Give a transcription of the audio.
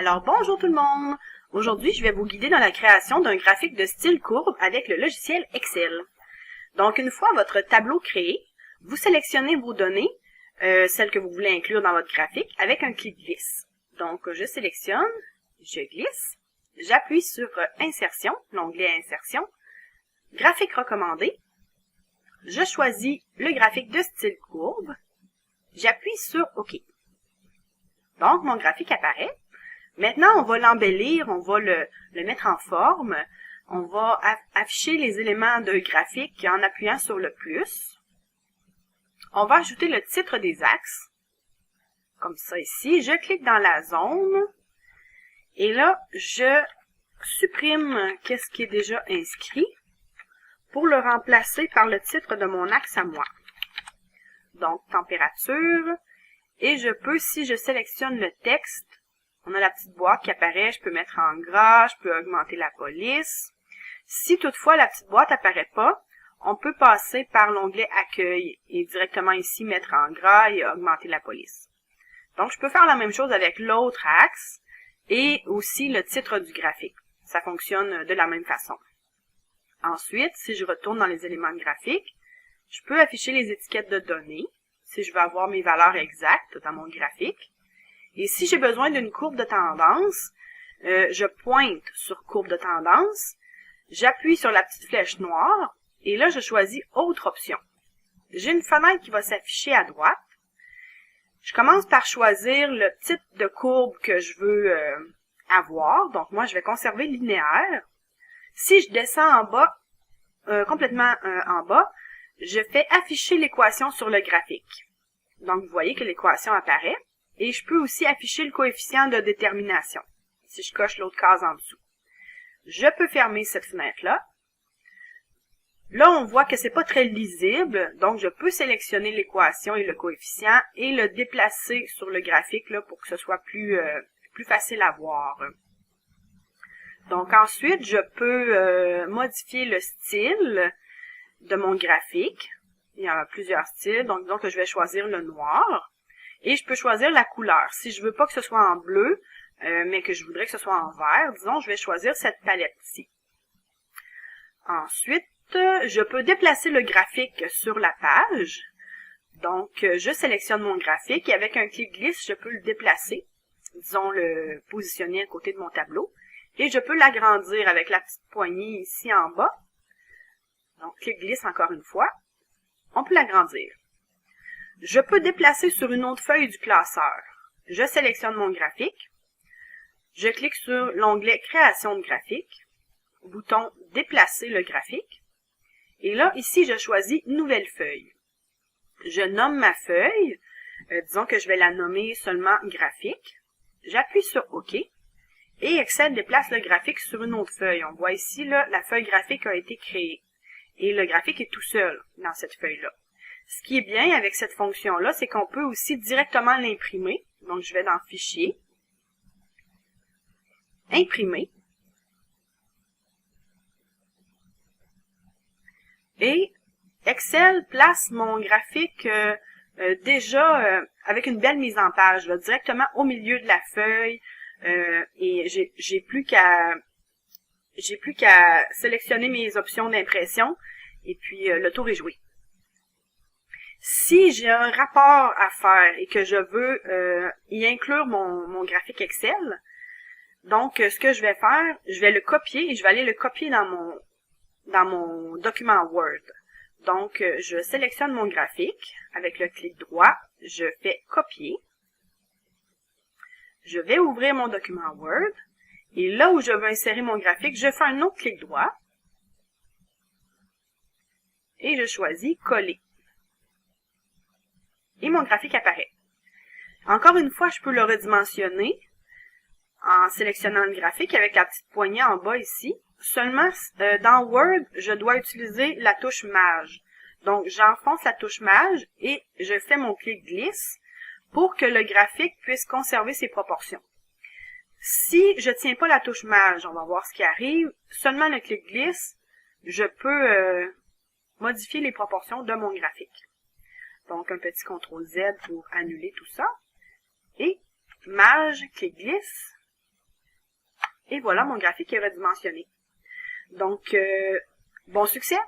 Alors bonjour tout le monde! Aujourd'hui, je vais vous guider dans la création d'un graphique de style courbe avec le logiciel Excel. Donc, une fois votre tableau créé, vous sélectionnez vos données, celles que vous voulez inclure dans votre graphique, avec un clic glisse. Donc, je sélectionne, je glisse, j'appuie sur Insertion, l'onglet Insertion, Graphique recommandé, je choisis le graphique de style courbe, j'appuie sur OK. Donc, mon graphique apparaît. Maintenant, on va l'embellir, on va le mettre en forme. On va afficher les éléments de graphique en appuyant sur le plus. On va ajouter le titre des axes, comme ça ici. Je clique dans la zone et là, je supprime ce qui est déjà inscrit pour le remplacer par le titre de mon axe à moi. Donc, température. Et je peux, si je sélectionne le texte, on a la petite boîte qui apparaît, je peux mettre en gras, je peux augmenter la police. Si toutefois la petite boîte apparaît pas, on peut passer par l'onglet Accueil et directement ici mettre en gras et augmenter la police. Donc je peux faire la même chose avec l'autre axe et aussi le titre du graphique. Ça fonctionne de la même façon. Ensuite, si je retourne dans les éléments de graphique, je peux afficher les étiquettes de données si je veux avoir mes valeurs exactes dans mon graphique. Et si j'ai besoin d'une courbe de tendance, je pointe sur courbe de tendance, j'appuie sur la petite flèche noire, et là je choisis autre option. J'ai une fenêtre qui va s'afficher à droite. Je commence par choisir le type de courbe que je veux avoir. Donc moi je vais conserver linéaire. Si je descends en bas, complètement en bas, je fais afficher l'équation sur le graphique. Donc vous voyez que l'équation apparaît. Et je peux aussi afficher le coefficient de détermination, si je coche l'autre case en dessous. Je peux fermer cette fenêtre-là. Là, on voit que c'est pas très lisible, donc je peux sélectionner l'équation et le coefficient et le déplacer sur le graphique là, pour que ce soit plus facile à voir. Donc ensuite, je peux modifier le style de mon graphique. Il y en a plusieurs styles, donc disons que je vais choisir le noir. Et je peux choisir la couleur. Si je veux pas que ce soit en bleu, mais que je voudrais que ce soit en vert, disons, je vais choisir cette palette-ci. Ensuite, je peux déplacer le graphique sur la page. Donc, je sélectionne mon graphique et avec un clic glisse, je peux le déplacer. Disons, le positionner à côté de mon tableau. Et je peux l'agrandir avec la petite poignée ici en bas. Donc, clic glisse encore une fois. On peut l'agrandir. Je peux déplacer sur une autre feuille du classeur. Je sélectionne mon graphique. Je clique sur l'onglet Création de graphique. Bouton Déplacer le graphique. Et là, ici, je choisis Nouvelle feuille. Je nomme ma feuille. Disons que je vais la nommer seulement Graphique. J'appuie sur OK. Et Excel déplace le graphique sur une autre feuille. On voit ici, là, la feuille graphique a été créée. Et le graphique est tout seul dans cette feuille-là. Ce qui est bien avec cette fonction-là, c'est qu'on peut aussi directement l'imprimer. Donc, je vais dans Fichier, Imprimer. Et Excel place mon graphique déjà avec une belle mise en page, là, directement au milieu de la feuille. Et j'ai plus qu'à sélectionner mes options d'impression et puis le tour est joué. Si j'ai un rapport à faire et que je veux y inclure mon graphique Excel, donc ce que je vais faire, je vais le copier et je vais aller le copier dans mon document Word. Donc je sélectionne mon graphique avec le clic droit, je fais copier. Je vais ouvrir mon document Word et là où je veux insérer mon graphique, je fais un autre clic droit et je choisis coller. Et mon graphique apparaît. Encore une fois, je peux le redimensionner en sélectionnant le graphique avec la petite poignée en bas ici. Seulement, dans Word, je dois utiliser la touche Maj. Donc, j'enfonce la touche Maj et je fais mon clic glisse pour que le graphique puisse conserver ses proportions. Si je ne tiens pas la touche Maj, on va voir ce qui arrive, seulement le clic glisse, je peux modifier les proportions de mon graphique. Donc, un petit CTRL Z pour annuler tout ça. Et Maj, clic glisse, Et voilà, mon graphique est redimensionné. Donc, bon succès!